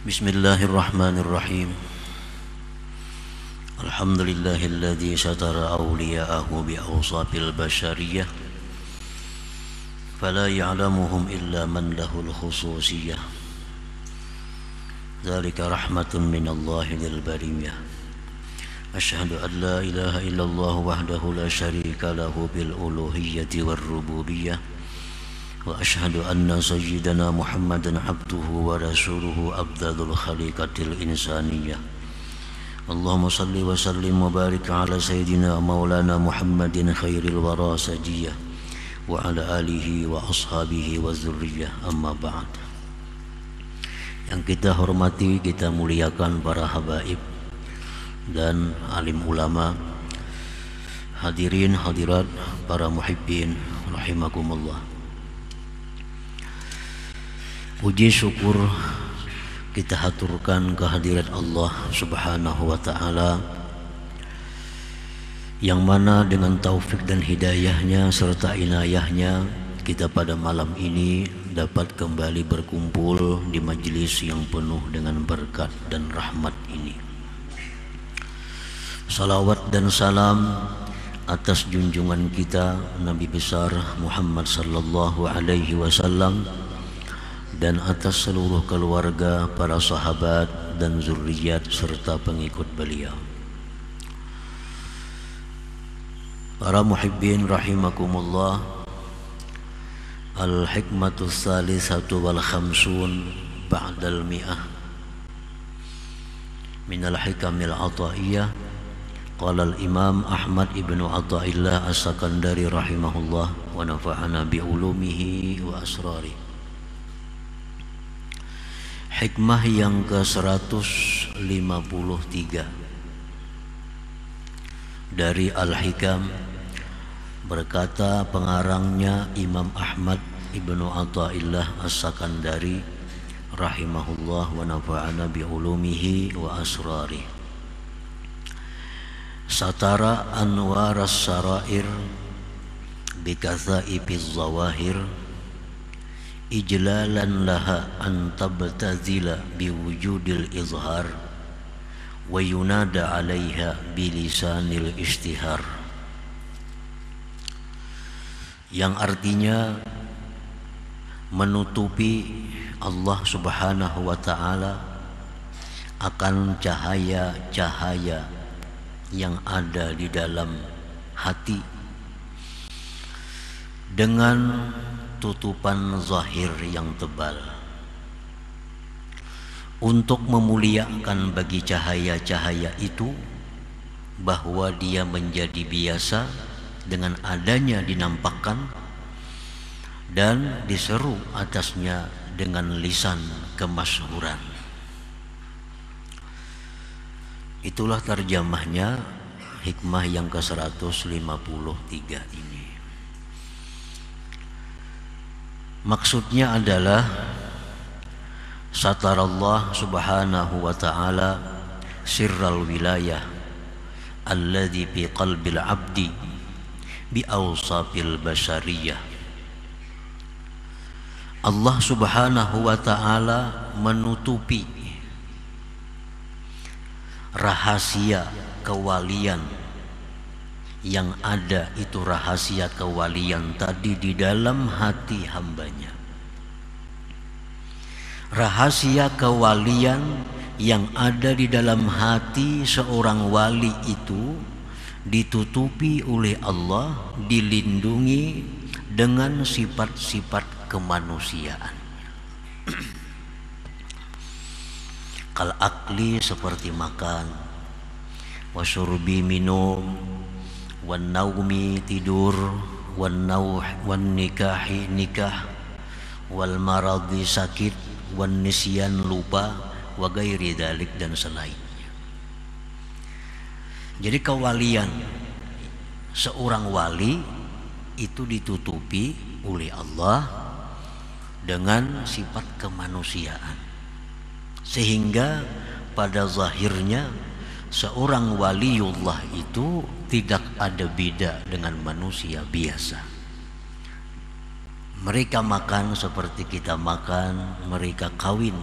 Bismillahirrahmanirrahim. Alhamdulillahilladzi satara awliya'ahu bi'awsafil bashariyah fala ya'lamuhum illa man lahul khususiyah. Dzalika rahmatun minallahi lil bariyah. Asyhadu an la ilaha illallah wahdahu la syarika lahu bil uluhiyyati war rububiyyah. Wa ashhadu anna sayyidana Muhammadan abduhu wa rasuluhu afdalul khaliqatil insaniyah. Allahumma salli wa sallim wa barik ala sayyidina maulana Muhammadin khairil wara sajiyah wa ala alihi wa ashabihi wa zurriyah, amma ba'd. Yang kita hormati, kita muliakan para habaib dan alim ulama, hadirin hadirat, para muhibbin rahimakumullah. Puji syukur kita haturkan kehadirat Allah Subhanahu wa ta'ala, yang mana dengan taufik dan hidayahnya serta inayahnya kita pada malam ini dapat kembali berkumpul di majelis yang penuh dengan berkat dan rahmat ini. Salawat dan salam atas junjungan kita Nabi besar Muhammad sallallahu alaihi wasallam dan atas seluruh keluarga, para sahabat dan zuriat serta pengikut beliau. Para muhibbin rahimakumullah, al-hikmatus salisatu wal khamsun ba'dal mi'ah minal hikamil ataiyah. Qala al-imam Ahmad ibnu Athaillah as-Sakandari rahimahullah wa nafa'ana bi'ulumihi wa asrari. Hikmah yang ke-153 dari Al-Hikam, berkata pengarangnya Imam Ahmad ibnu Athaillah as-Sakandari rahimahullah wa nafa'ana bi'ulumihi wa asrari. Satara anwaras sarair bikathaibiz zawahir ijlalan laha an tabtazila biwujudil izhar wa yunada alaiha bilisanil istihar, yang artinya menutupi Allah Subhanahu wa ta'ala akan cahaya-cahaya yang ada di dalam hati dengan tutupan zahir yang tebal, untuk memuliakan bagi cahaya-cahaya itu bahwa dia menjadi biasa dengan adanya dinampakkan dan diseru atasnya dengan lisan kemasyhuran. Itulah terjemahnya hikmah yang ke-153 ini. Maksudnya adalah satarallah subhanahu wa ta'ala sirral wilayah alladhi fi qalbil abdi bi awsafil bashariyah. Allah subhanahu wa ta'ala menutupi rahasia kewalian yang ada, itu rahasia kewalian tadi di dalam hati hambanya. Rahasia kewalian yang ada di dalam hati seorang wali itu ditutupi oleh Allah, dilindungi dengan sifat-sifat kemanusiaan. Kal akli, seperti makan, wasyurbi, minum, wan naumi, tidur, wan nauh, wan nikahi, nikah, wal maradi, sakit, wan nisyan, lupa, wa gairi dalik, dan selainnya. Jadi kewalian seorang wali itu ditutupi oleh Allah dengan sifat kemanusiaan, sehingga pada zahirnya seorang waliullah itu tidak ada beda dengan manusia biasa. Mereka makan seperti kita makan, mereka kawin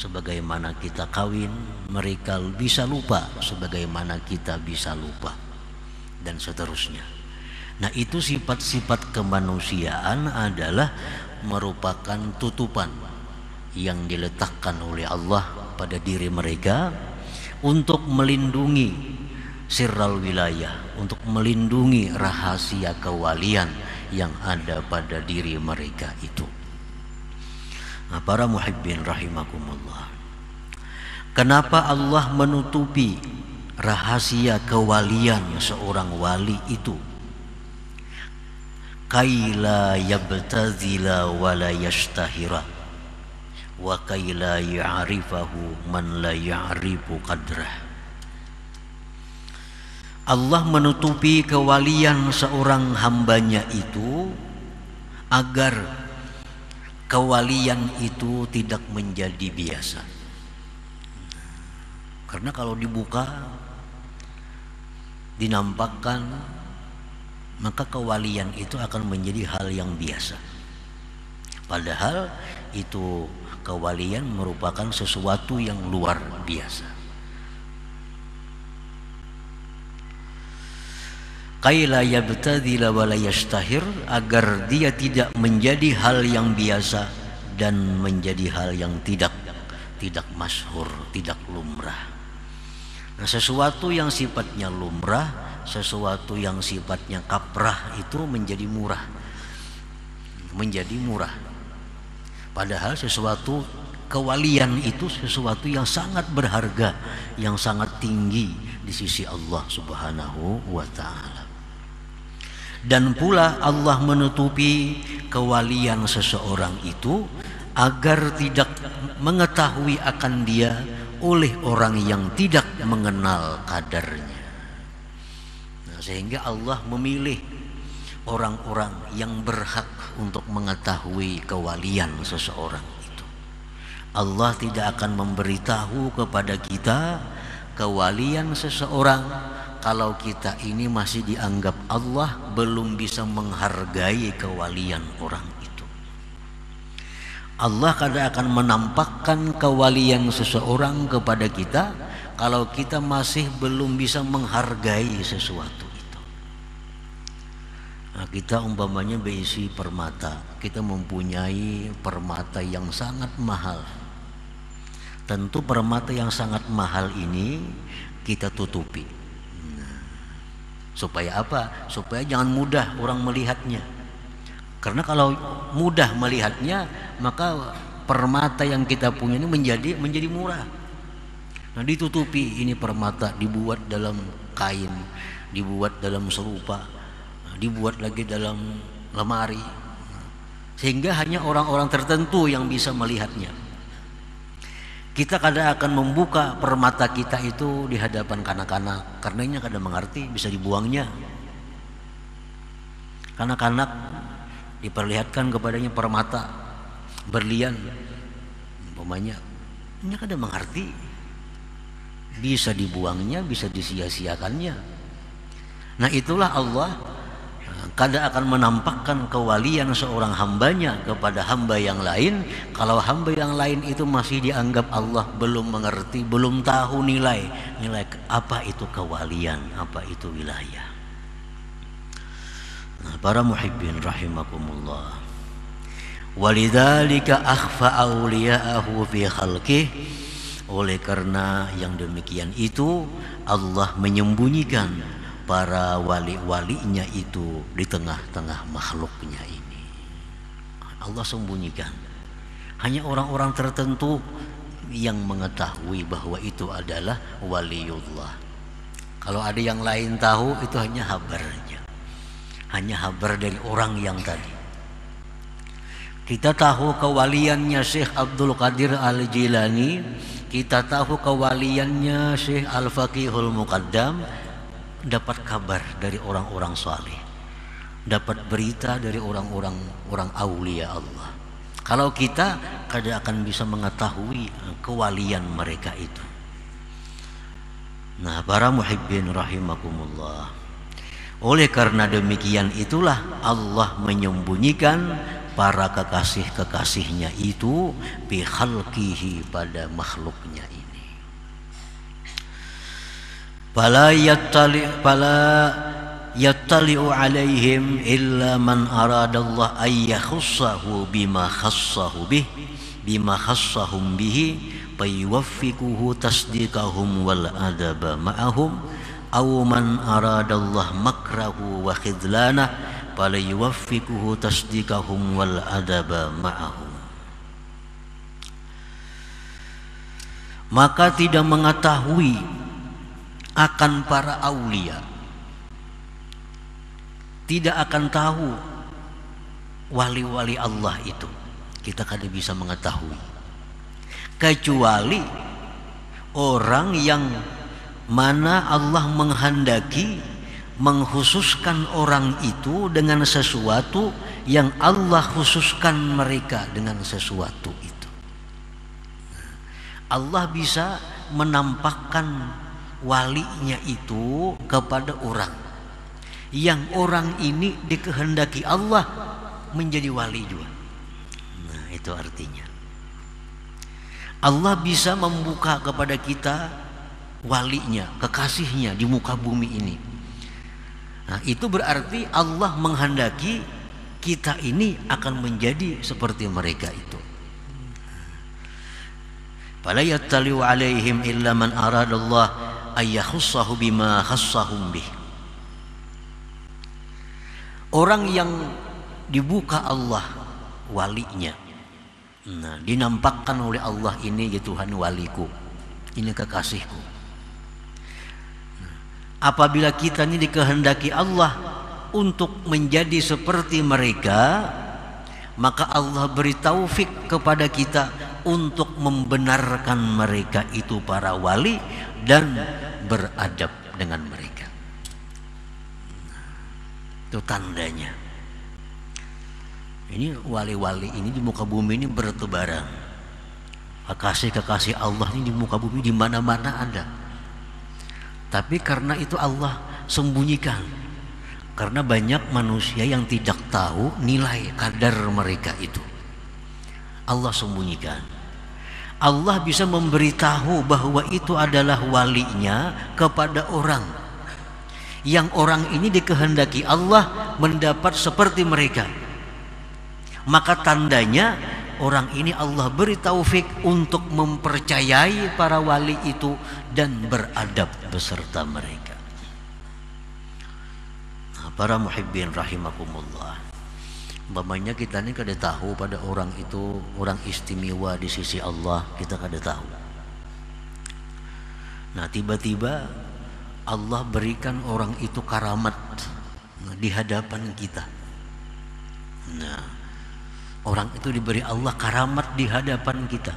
sebagaimana kita kawin, mereka bisa lupa sebagaimana kita bisa lupa, dan seterusnya. Nah, itu sifat-sifat kemanusiaan adalah merupakan tutupan yang diletakkan oleh Allah pada diri mereka untuk melindungi sirral wilayah, untuk melindungi rahasia kewalian yang ada pada diri mereka itu. Nah, para muhibbin rahimakumullah, kenapa Allah menutupi rahasia kewalian seorang wali itu? Kaila yabtazila wa la yashtahira wa kaila ya'rifahu man la ya'rifu qadrah. Allah menutupi kewalian seorang hambanya itu agar kewalian itu tidak menjadi biasa. Karena kalau dibuka, dinampakkan, maka kewalian itu akan menjadi hal yang biasa. Padahal itu kewalian merupakan sesuatu yang luar biasa. Kaila yabtadila wa la yashtahir, agar dia tidak menjadi hal yang biasa dan menjadi hal yang tidak masyhur, tidak lumrah. Nah, sesuatu yang sifatnya lumrah, sesuatu yang sifatnya kaprah itu menjadi murah. Padahal sesuatu kewalian itu sesuatu yang sangat berharga, yang sangat tinggi di sisi Allah Subhanahu wa ta'ala. Dan pula Allah menutupi kewalian seseorang itu agar tidak mengetahui akan dia oleh orang yang tidak mengenal kadarnya. Nah, sehingga Allah memilih orang-orang yang berhak untuk mengetahui kewalian seseorang itu. Allah tidak akan memberitahu kepada kita kewalian seseorang kalau kita ini masih dianggap Allah belum bisa menghargai kewalian orang itu. Allah kadang akan menampakkan kewalian seseorang kepada kita kalau kita masih belum bisa menghargai sesuatu itu. Nah, kita umpamanya berisi permata, kita mempunyai permata yang sangat mahal. Tentu permata yang sangat mahal ini kita tutupi. Supaya apa? Supaya jangan mudah orang melihatnya. Karena kalau mudah melihatnya, maka permata yang kita punya ini menjadi murah. Nah, ditutupi, ini permata dibuat dalam kain, dibuat dalam serupa, dibuat lagi dalam lemari, sehingga hanya orang-orang tertentu yang bisa melihatnya. Kita kadang akan membuka permata kita itu di hadapan kanak-kanak, karenanya kadang mengerti bisa dibuangnya. Kanak-kanak diperlihatkan kepadanya permata berlian, umpamanya, ini kadang mengerti bisa dibuangnya, bisa disia-siakannya. Nah, itulah Allah kadang akan menampakkan kewalian seorang hambanya kepada hamba yang lain kalau hamba yang lain itu masih dianggap Allah belum mengerti, belum tahu nilai apa itu kewalian, apa itu wilayah. Nah, para muhibbin rahimakumullah, walidzalika akhfa awliya'ahu fi khalqih, oleh karena yang demikian itu Allah menyembunyikan para wali-walinya itu di tengah-tengah makhluknya ini. Allah sembunyikan. Hanya orang-orang tertentu yang mengetahui bahwa itu adalah waliullah. Kalau ada yang lain tahu, itu hanya habarnya, hanya habar dari orang yang tadi. Kita tahu kewaliannya Syekh Abdul Qadir Al-Jilani, kita tahu kewaliannya Syekh Al-Faqihul Muqaddam, dapat kabar dari orang-orang saleh, dapat berita dari orang-orang aulia Allah. Kalau kita kadang akan bisa mengetahui kewalian mereka itu. Nah, para muhibbin rahimakumullah, oleh karena demikian itulah Allah menyembunyikan para kekasih-kekasihnya itu bi khalqihi, pada makhluknya ini. Fala yattali'u alaihim illa man aradallah ay yakhussahu bima khassahum bihi fayuwaffiquhu tasdiqahum wal adaba ma'ahum aw man aradallah makrahu wa khidlanah fala yuwaffiquhu tasdiqahum wal adaba ma'ahum. Maka tidak mengetahui akan para aulia, tidak akan tahu wali-wali Allah itu, kita kada bisa mengetahui kecuali orang yang mana Allah menghendaki mengkhususkan orang itu dengan sesuatu yang Allah khususkan mereka dengan sesuatu itu. Allah bisa menampakkan walinya itu kepada orang yang orang ini dikehendaki Allah menjadi wali juga. Nah, itu artinya Allah bisa membuka kepada kita walinya, kekasihnya di muka bumi ini. Nah, itu berarti Allah menghendaki kita ini akan menjadi seperti mereka itu. Fala yattali'u alaihim illa man aradallah ay yakhussahu bima khassahum bih. Orang yang dibuka Allah walinya, nah, dinampakkan oleh Allah, ini ya Tuhan waliku, ini kekasihku. Nah, apabila kita ini dikehendaki Allah untuk menjadi seperti mereka, maka Allah beri taufik kepada kita untuk membenarkan mereka itu para wali dan beradab dengan mereka. Itu tandanya. Ini wali-wali ini di muka bumi ini bertebaran. Kekasih-kekasih Allah ini di muka bumi di mana-mana ada. Tapi karena itu Allah sembunyikan. Karena banyak manusia yang tidak tahu nilai kadar mereka itu. Allah sembunyikan. Allah bisa memberitahu bahwa itu adalah walinya kepada orang yang orang ini dikehendaki Allah mendapat seperti mereka. Maka tandanya orang ini Allah beri taufik untuk mempercayai para wali itu dan beradab beserta mereka. Nah, para muhibbin rahimakumullah, umpamanya kita ini kada tahu pada orang itu orang istimewa di sisi Allah, kita kada tahu. Nah, tiba-tiba Allah berikan orang itu karamat di hadapan kita. Nah, orang itu diberi Allah karamat di hadapan kita.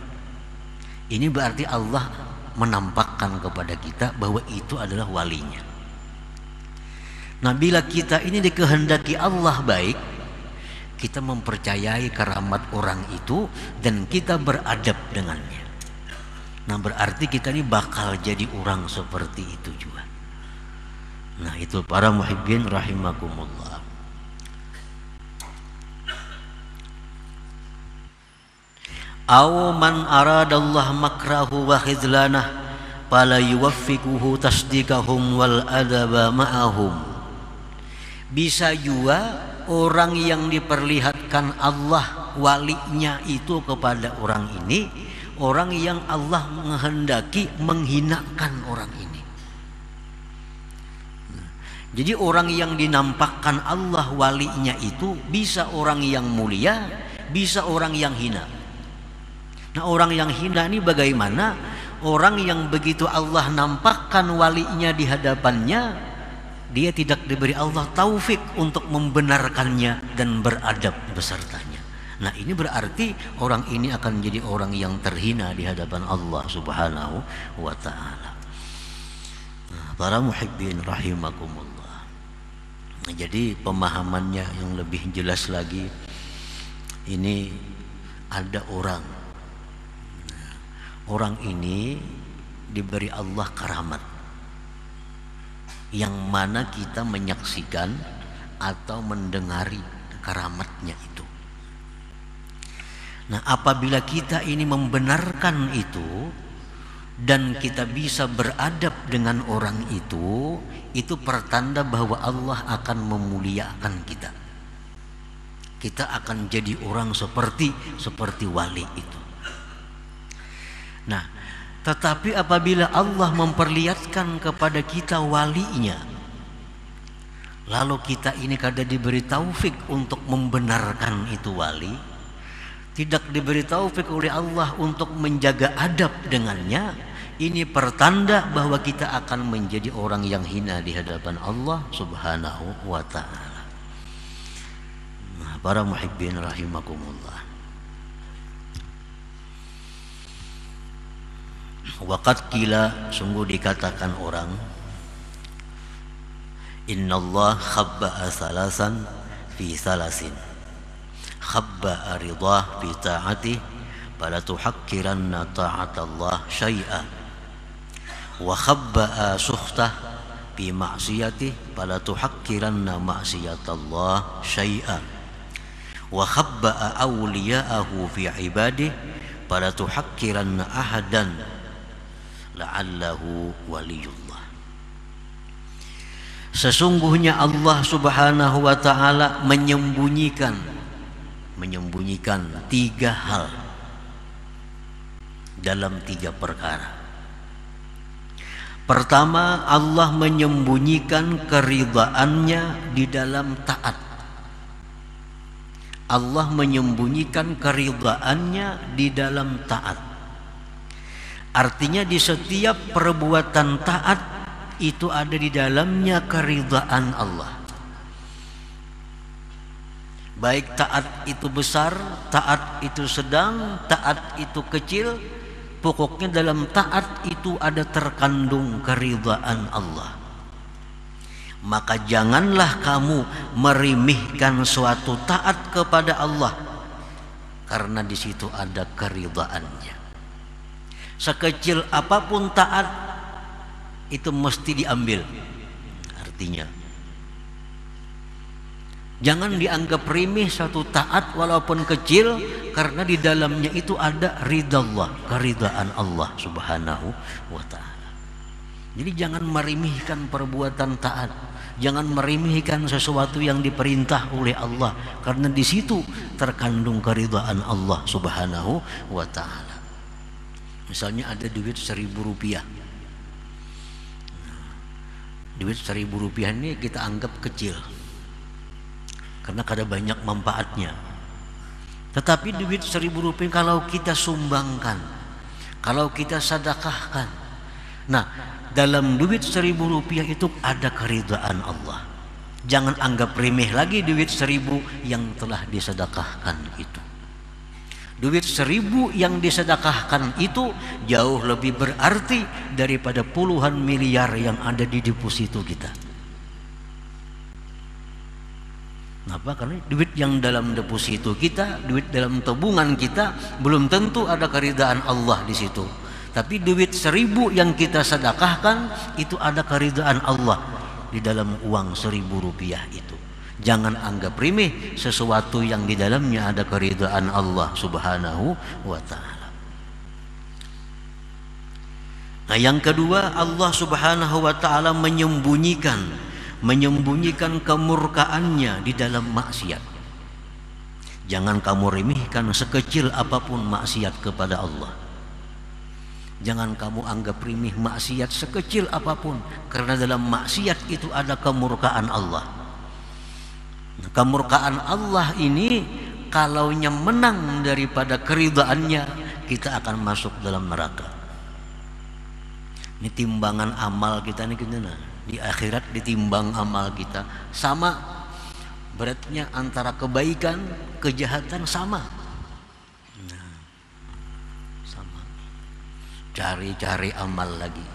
Ini berarti Allah menampakkan kepada kita bahwa itu adalah walinya. Nah, bila kita ini dikehendaki Allah baik, kita mempercayai karamat orang itu dan kita beradab dengannya. Nah, berarti kita ini bakal jadi orang seperti itu juga. Nah, itu para muhibbin rahimakumullah. Aw man aradallah makrahu wa khidlanah fala yuwaffiquhu tasdiqahum wal adaba ma'ahum. Bisa juga orang yang diperlihatkan Allah walinya itu kepada orang ini, orang yang Allah menghendaki menghinakan orang ini. Jadi orang yang dinampakkan Allah walinya itu bisa orang yang mulia, bisa orang yang hina. Nah, orang yang hina ini bagaimana? Orang yang begitu Allah nampakkan walinya di hadapannya, dia tidak diberi Allah taufik untuk membenarkannya dan beradab besertanya. Nah, ini berarti orang ini akan menjadi orang yang terhina di hadapan Allah Subhanahu wa ta'ala. Nah, para muhibbin rahimakumullah. Nah, jadi pemahamannya yang lebih jelas lagi, ini ada orang. Nah, orang ini diberi Allah karamat yang mana kita menyaksikan atau mendengari karamatnya itu. Nah, apabila kita ini membenarkan itu dan kita bisa beradab dengan orang itu pertanda bahwa Allah akan memuliakan kita. Kita akan jadi orang seperti wali itu. Nah, tetapi apabila Allah memperlihatkan kepada kita walinya, lalu kita ini kada diberi taufik untuk membenarkan itu wali, tidak diberi taufik oleh Allah untuk menjaga adab dengannya, ini pertanda bahwa kita akan menjadi orang yang hina di hadapan Allah Subhanahu wa ta'ala. Nah, para muhibbin rahimakumullah, waqad qila, sungguh dikatakan orang, innallah khabba'a salasan fi salasin, khabba'a ridah fi ta'atih fala tuhakkiranna ta'atallah syai'a, wa khabba'a sukhtah fi ma'siyatih fala tuhakkiranna ma'siyatallah syai'a, wa khabba'a awliya'ahu fi ibadih fala tuhakkiranna ahadan la'allahu waliyullah. Sesungguhnya Allah Subhanahu wa ta'ala menyembunyikan tiga hal dalam tiga perkara. Pertama, Allah menyembunyikan keridhaannya di dalam taat. Allah menyembunyikan keridhaannya di dalam taat. Artinya di setiap perbuatan taat itu ada di dalamnya keridhaan Allah. Baik taat itu besar, taat itu sedang, taat itu kecil, pokoknya dalam taat itu ada terkandung keridhaan Allah. Maka janganlah kamu meremehkan suatu taat kepada Allah, karena di situ ada keridhaannya. Sekecil apapun taat itu mesti diambil. Artinya jangan dianggap remeh satu taat walaupun kecil, karena di dalamnya itu ada ridha Allah, keridhaan Allah Subhanahu wa ta'ala. Jadi jangan meremehkan perbuatan taat, jangan meremehkan sesuatu yang diperintah oleh Allah, karena di situ terkandung keridhaan Allah Subhanahu wa ta'ala. Misalnya ada duit 1.000 rupiah. Duit 1.000 rupiah ini kita anggap kecil karena kada banyak manfaatnya. Tetapi duit 1.000 rupiah kalau kita sumbangkan, kalau kita sedekahkan, nah dalam duit 1.000 rupiah itu ada keridhaan Allah. Jangan anggap remeh lagi duit 1.000 yang telah disedekahkan itu. Duit 1.000 yang disedekahkan itu jauh lebih berarti daripada puluhan miliar yang ada di deposito kita. Kenapa? Karena duit yang dalam deposito kita, duit dalam tabungan kita, belum tentu ada keridhaan Allah di situ. Tapi duit 1.000 yang kita sedekahkan itu ada keridhaan Allah di dalam uang 1.000 rupiah itu. Jangan anggap remeh sesuatu yang di dalamnya ada keridhaan Allah Subhanahu wa ta'ala. Nah, yang kedua, Allah Subhanahu wa ta'ala menyembunyikan kemurkaannya di dalam maksiat. Jangan kamu remehkan sekecil apapun maksiat kepada Allah. Jangan kamu anggap remeh maksiat sekecil apapun, karena dalam maksiat itu ada kemurkaan Allah. Kemurkaan Allah ini kalaunya menang daripada keridhaannya, kita akan masuk dalam neraka. Ini timbangan amal kita nih, di akhirat ditimbang amal kita sama beratnya antara kebaikan kejahatan sama. Nah, sama. Cari amal lagi,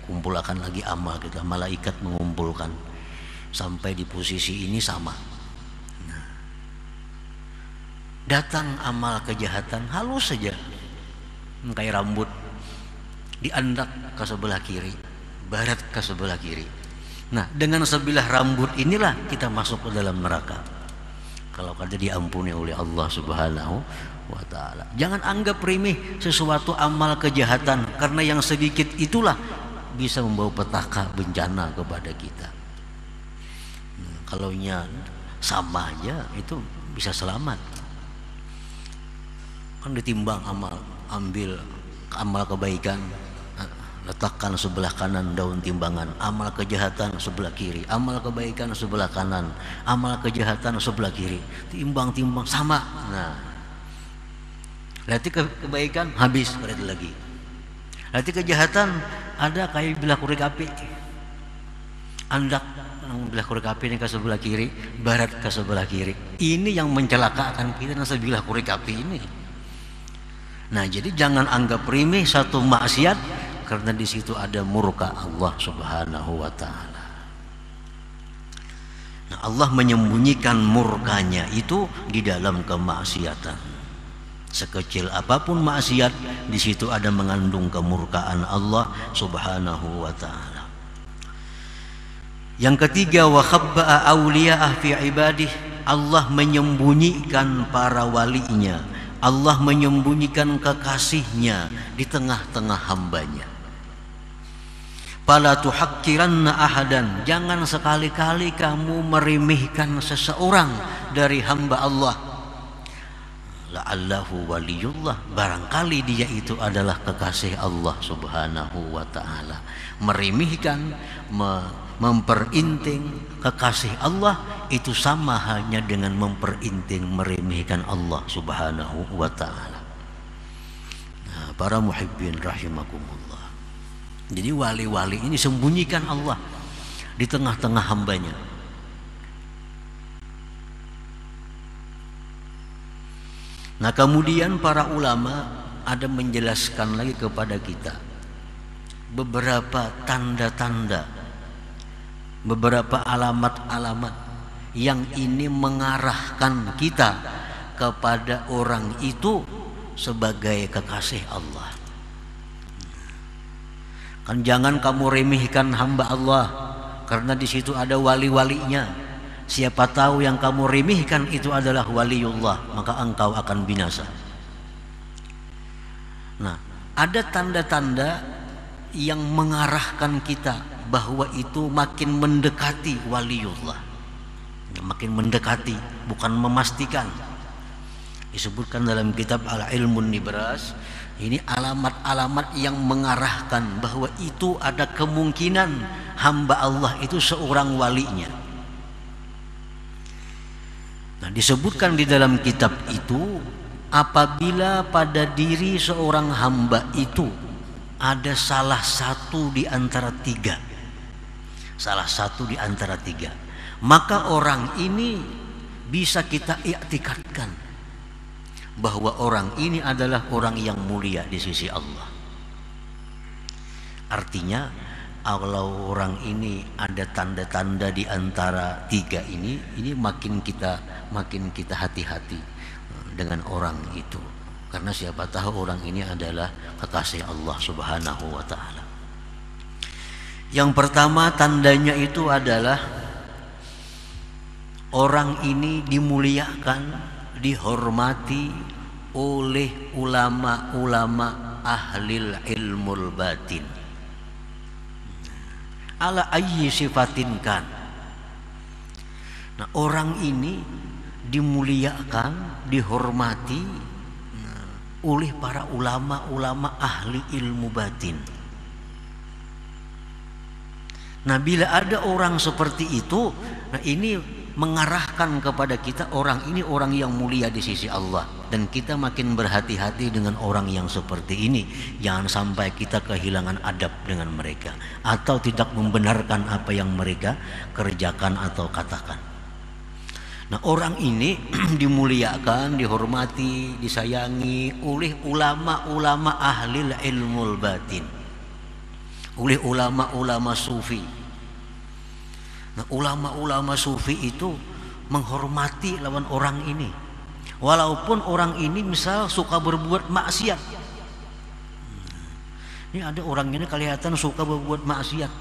kumpulkan lagi amal kita. Malaikat mengumpulkan sampai di posisi ini sama. Nah, datang amal kejahatan halus saja, kayak rambut diandak ke sebelah kiri, barat ke sebelah kiri. Nah, dengan sebilah rambut inilah kita masuk ke dalam neraka. kalau kada diampuni oleh Allah Subhanahu wa ta'ala. Jangan anggap remeh sesuatu amal kejahatan, karena yang sedikit itulah bisa membawa petaka bencana kepada kita. Kalau nya sama aja itu bisa selamat. Kan ditimbang amal, ambil amal kebaikan, letakkan sebelah kanan daun timbangan, amal kejahatan sebelah kiri, amal kebaikan sebelah kanan, amal kejahatan sebelah kiri, timbang-timbang sama. Nah, lihat kebaikan habis, berarti lagi. Lihat kejahatan ada kayak bilah korek api, andak bilah korek api ini ke sebelah kiri, barat ke sebelah kiri. Ini yang mencelakakan kita nasa bilah korek api ini. Nah, jadi jangan anggap remeh satu maksiat, karena di situ ada murka Allah Subhanahu wa ta'ala. Nah, Allah menyembunyikan murkanya itu di dalam kemaksiatan. Sekecil apapun maksiat, di situ ada mengandung kemurkaan Allah Subhanahu wa ta'ala. Yang ketiga, wa khabba'a awliya'ah fi ibadih. Allah menyembunyikan para walinya, Allah menyembunyikan kekasihnya di tengah-tengah hambanya. Fala tuhakkiranna ahadan, jangan sekali-kali kamu meremehkan seseorang dari hamba Allah. La'allahu waliyullah, barangkali dia itu adalah kekasih Allah Subhanahu wa ta'ala. Meremehkan, memperinting kekasih Allah itu sama halnya dengan memperinting, meremehkan Allah Subhanahu wa ta'ala. Nah, para muhibbin rahimakumullah, jadi wali-wali ini sembunyikan Allah di tengah-tengah hambanya. Nah, kemudian para ulama ada menjelaskan lagi kepada kita beberapa tanda-tanda, beberapa alamat-alamat yang ini mengarahkan kita kepada orang itu sebagai kekasih Allah. Kan jangan kamu remehkan hamba Allah, karena di situ ada wali-walinya. Siapa tahu yang kamu remehkan itu adalah waliullah, maka engkau akan binasa. Nah, ada tanda-tanda yang mengarahkan kita bahwa itu makin mendekati waliullah, makin mendekati, bukan memastikan. Disebutkan dalam kitab Al-Ilmun Nibras, ini alamat-alamat yang mengarahkan bahwa itu ada kemungkinan hamba Allah itu seorang walinya. Nah, disebutkan di dalam kitab itu, apabila pada diri seorang hamba itu ada salah satu di antara tiga, maka orang ini bisa kita i'tikadkan bahwa orang ini adalah orang yang mulia di sisi Allah. Artinya, kalau orang ini ada tanda-tanda di antara tiga ini makin kita hati-hati dengan orang itu, karena siapa tahu orang ini adalah kekasih Allah Subhanahu wa ta'ala. Yang pertama tandanya itu adalah orang ini dimuliakan, dihormati oleh ulama-ulama ahlil ilmul batin. Ala ayyi sifatin kan. Nah, orang ini dimuliakan, dihormati oleh para ulama-ulama ahli ilmu batin. Nah, bila ada orang seperti itu, nah ini mengarahkan kepada kita orang ini orang yang mulia di sisi Allah, dan kita makin berhati-hati dengan orang yang seperti ini. Jangan sampai kita kehilangan adab dengan mereka atau tidak membenarkan apa yang mereka kerjakan atau katakan. Nah, orang ini dimuliakan, dihormati, disayangi oleh ulama-ulama ahli ilmul batin, oleh ulama-ulama sufi. Nah, ulama-ulama sufi itu menghormati lawan orang ini, walaupun orang ini misal suka berbuat maksiat. Ini ada orang ini kelihatan suka berbuat maksiat,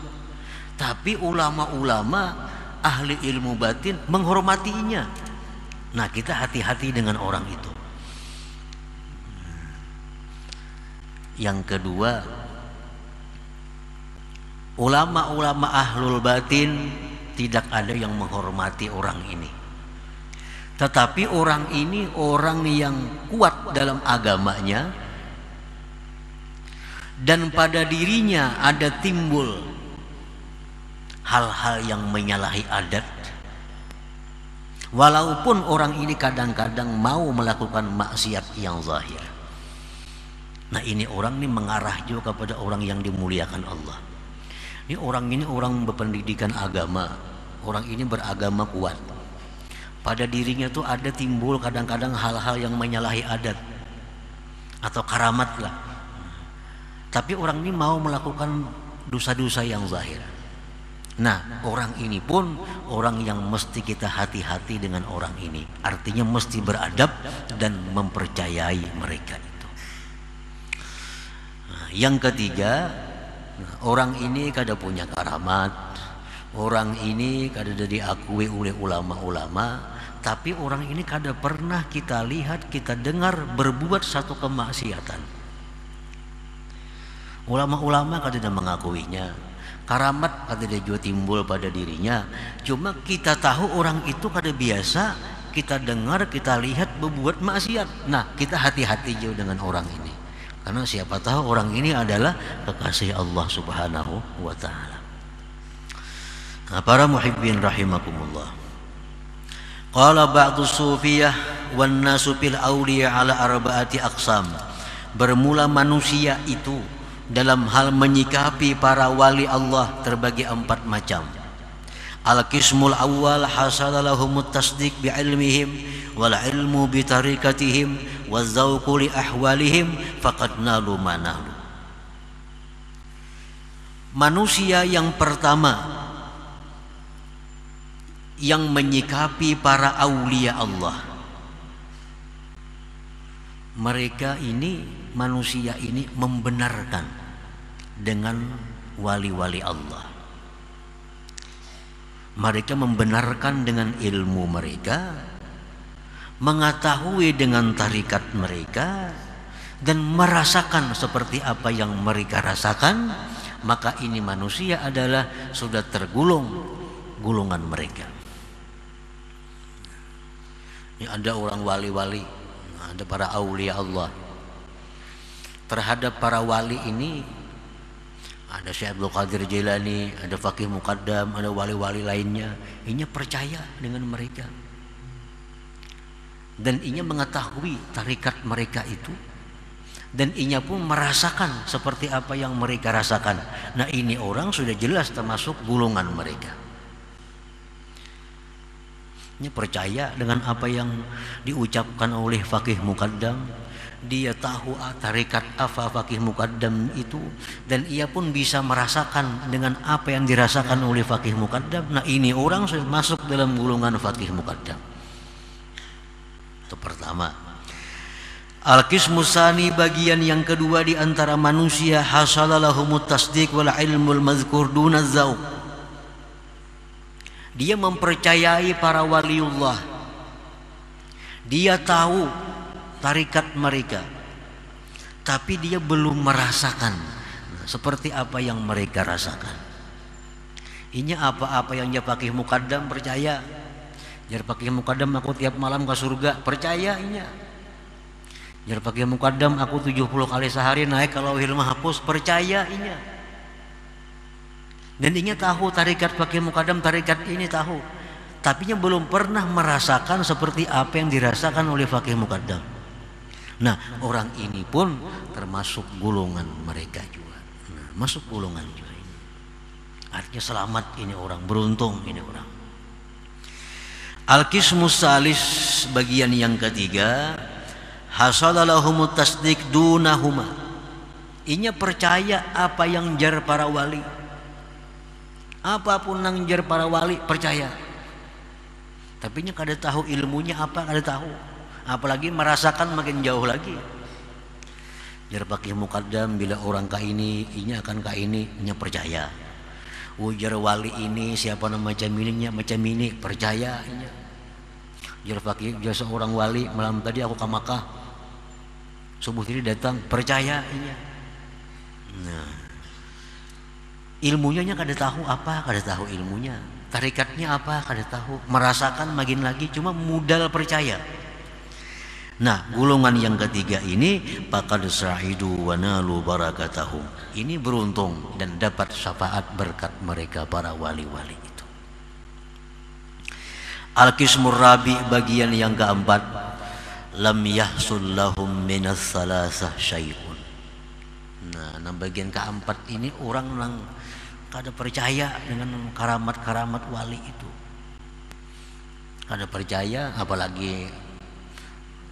tapi ulama-ulama ahli ilmu batin menghormatinya. Nah, kita hati-hati dengan orang itu. Yang kedua, ulama-ulama ahlul batin tidak ada yang menghormati orang ini. Tetapi orang ini orang yang kuat dalam agamanya, dan pada dirinya ada timbul hal-hal yang menyalahi adat. Walaupun orang ini kadang-kadang mau melakukan maksiat yang zahir. Nah, ini orang ini mengarah juga kepada orang yang dimuliakan Allah. Ini orang berpendidikan agama. Orang ini beragama kuat. Pada dirinya tuh ada timbul kadang-kadang hal-hal yang menyalahi adat atau karamat lah. Tapi orang ini mau melakukan dosa-dosa yang zahir. Nah, orang ini pun orang yang mesti kita hati-hati dengan orang ini. Artinya mesti beradab dan mempercayai mereka itu. Nah, yang ketiga, orang ini kada punya karamat. Orang ini kada diakui oleh ulama-ulama. Tapi orang ini kada pernah kita lihat, kita dengar berbuat satu kemaksiatan. Ulama-ulama kada mengakuinya. Karamat kada juga timbul pada dirinya. Cuma kita tahu orang itu kada biasa, kita dengar, kita lihat berbuat maksiat. Nah, kita hati-hati juga dengan orang ini. Karena siapa tahu orang ini adalah kekasih Allah Subhanahu wa ta'ala. Nah, para muhibbin rahimakumullah. Qala ba'du sufiyah wan nasu fil awliya ala arba'ati aqsam. Bermula manusia itu dalam hal menyikapi para wali Allah terbagi 4 macam. Al-qismul awwal hasala lahumut tasdiq bi ilmihim wal ilmu bi tariqatihim wa zauqu li ahwalihim faqad nalu manalu. Manusia yang pertama yang menyikapi para aulia Allah, mereka ini, manusia ini membenarkan dengan wali-wali Allah. Mereka membenarkan dengan ilmu mereka, mengetahui dengan tarikat mereka, dan merasakan seperti apa yang mereka rasakan. Maka ini manusia adalah sudah tergolong golongan mereka. Ini ada orang wali-wali, ada para aulia Allah. Terhadap para wali ini ada Syekh Abdul Qadir Jailani, ada Faqih Muqaddam, ada wali-wali lainnya. Inya percaya dengan mereka, dan inya mengetahui tarikat mereka itu, dan inya pun merasakan seperti apa yang mereka rasakan. Nah, ini orang sudah jelas termasuk golongan mereka. Dia percaya dengan apa yang diucapkan oleh Faqih Muqaddam. Dia tahu tarikat apa Faqih Muqaddam itu, dan ia pun bisa merasakan dengan apa yang dirasakan oleh Faqih Muqaddam. Nah, ini orang sudah masuk dalam golongan Faqih Muqaddam. Itu pertama. Al-qismus tsani, bagian yang kedua di antara manusia, hasalalahumut tasdiq wal ilmul mazkur duna zauq. Dia mempercayai para waliullah. Dia tahu tarikat mereka, tapi dia belum merasakan seperti apa yang mereka rasakan. Ini apa-apa yang dia Faqih Muqaddam percaya. Jar Faqih Muqaddam aku tiap malam ke surga, percaya inya. Jar Faqih Muqaddam aku 70 kali sehari naik ke Lauhil Mahfuz, percaya inya. Dan inya tahu tarikat Faqih Muqaddam, tarikat ini tahu, tapi nya belum pernah merasakan seperti apa yang dirasakan oleh Faqih Muqaddam. Nah, orang ini pun termasuk golongan mereka juga. Nah, masuk golongan juga ini. Artinya selamat ini orang, beruntung ini orang. Al-qismus salis, bagian yang ketiga, hasalalahumut tasdiq dunahuma. Inya percaya apa yang jar para wali. Apapun nang jar para wali percaya. Tapi nya kada tahu ilmunya apa, kada tahu. Apalagi merasakan makin jauh lagi. Jar Faqih Muqaddam bila orang ka ini, inya akan ka ini, nya percaya. Ujar wali ini siapa nama macam ini, nya macam ini, percaya inya. Jar fakir, jar seorang wali, malam tadi aku ke Makkah, subuh tadi datang, percaya iya. Nah, ilmunya kada tahu apa, kada tahu ilmunya, tarikatnya apa kada tahu, merasakan makin lagi cuma modal percaya. Nah, golongan yang ketiga ini faqad sa'idu wa nalu barakatahum. Ini beruntung dan dapat syafaat berkat mereka para wali-wali itu. Al-qismur rabi, bagian yang keempat, lam yahsul lahum minas salasah syai'un. Nah, bagian keempat ini orang yang kada percaya dengan karamat-karamat wali itu. Kada percaya, apalagi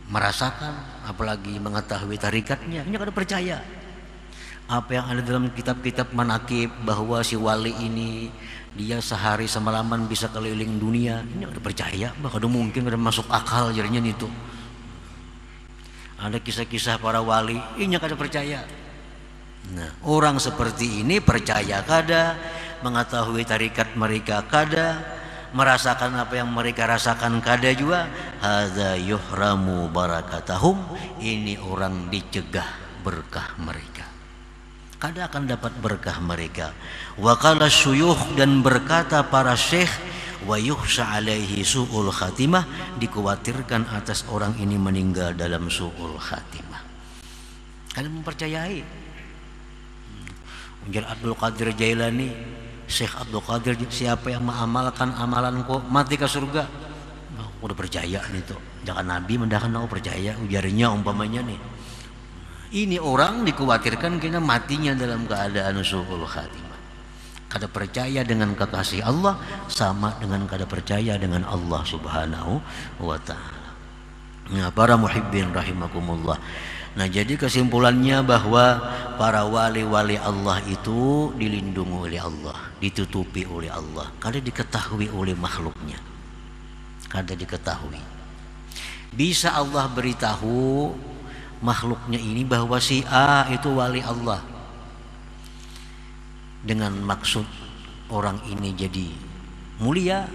merasakan, apalagi mengetahui tarikatnya, ini kada percaya. Apa yang ada dalam kitab-kitab manakib bahwa si wali ini dia sehari semalaman bisa keliling dunia, ini kada percaya, kada mungkin, kada masuk akal jadinya itu. Ada kisah-kisah para wali, ini kada percaya. Nah, orang seperti ini percaya kada, mengetahui tarikat mereka kada, merasakan apa yang mereka rasakan kada juga. Hadza yuhramu barakatahum, ini orang dicegah berkah mereka, kada akan dapat berkah mereka. Wa qala syuyukh, dan berkata para syekh, wa yukhsha alaihi su'ul khatimah, dikhawatirkan atas orang ini meninggal dalam su'ul khatimah. Kalian mempercayai Ujar Abdul Qadir Jailani, Syekh Abdul Qadir, siapa yang mengamalkan amalanku mati ke surga. Aku udah percaya nih tuh, jangan Nabi mendakan aku percaya, ujarnya umpamanya nih. Ini orang dikhawatirkan kena matinya dalam keadaan su'ul khatimah. Kada percaya dengan kekasih Allah sama dengan kada percaya dengan Allah Subhanahu wa ta'ala. Nah, para muhibbin rahimakumullah. Nah, jadi kesimpulannya bahwa para wali-wali Allah itu dilindungi oleh Allah, ditutupi oleh Allah, kada diketahui oleh makhluknya, kada diketahui. Bisa Allah beritahu makhluknya ini bahwa si A itu wali Allah, dengan maksud orang ini jadi mulia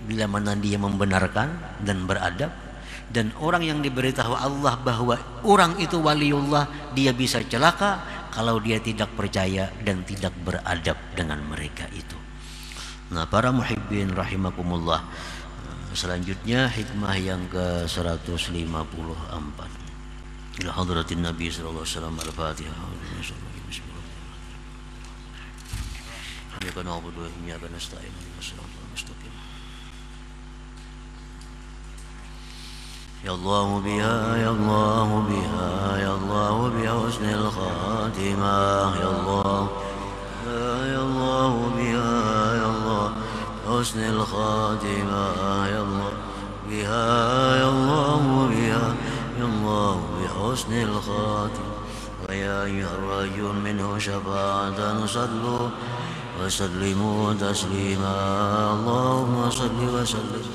bila mana dia membenarkan dan beradab. Dan orang yang diberitahu Allah bahwa orang itu waliullah, dia bisa celaka kalau dia tidak percaya dan tidak beradab dengan mereka itu. Nah, para muhibbin rahimakumullah, selanjutnya hikmah yang ke 154. Ila hadratin Nabi sallallahu alaihi wasallam. Al-Fatihah. Iyyaka na'budu wa iyyaka nasta'in. Shiratal mustaqim. Ya Allah biha, ya Allah biha, ya Allah biha husnul khatimah. Ya Allah, ya Allah biha, ya Allah husnul khatimah. Ya Allah biha, ya Allah biha, ya Allah biha husnul khatimah. Wa ya ayyuhar minhu syafa'atan sallu wa sallimu taslima. Allahumma salli wa sallim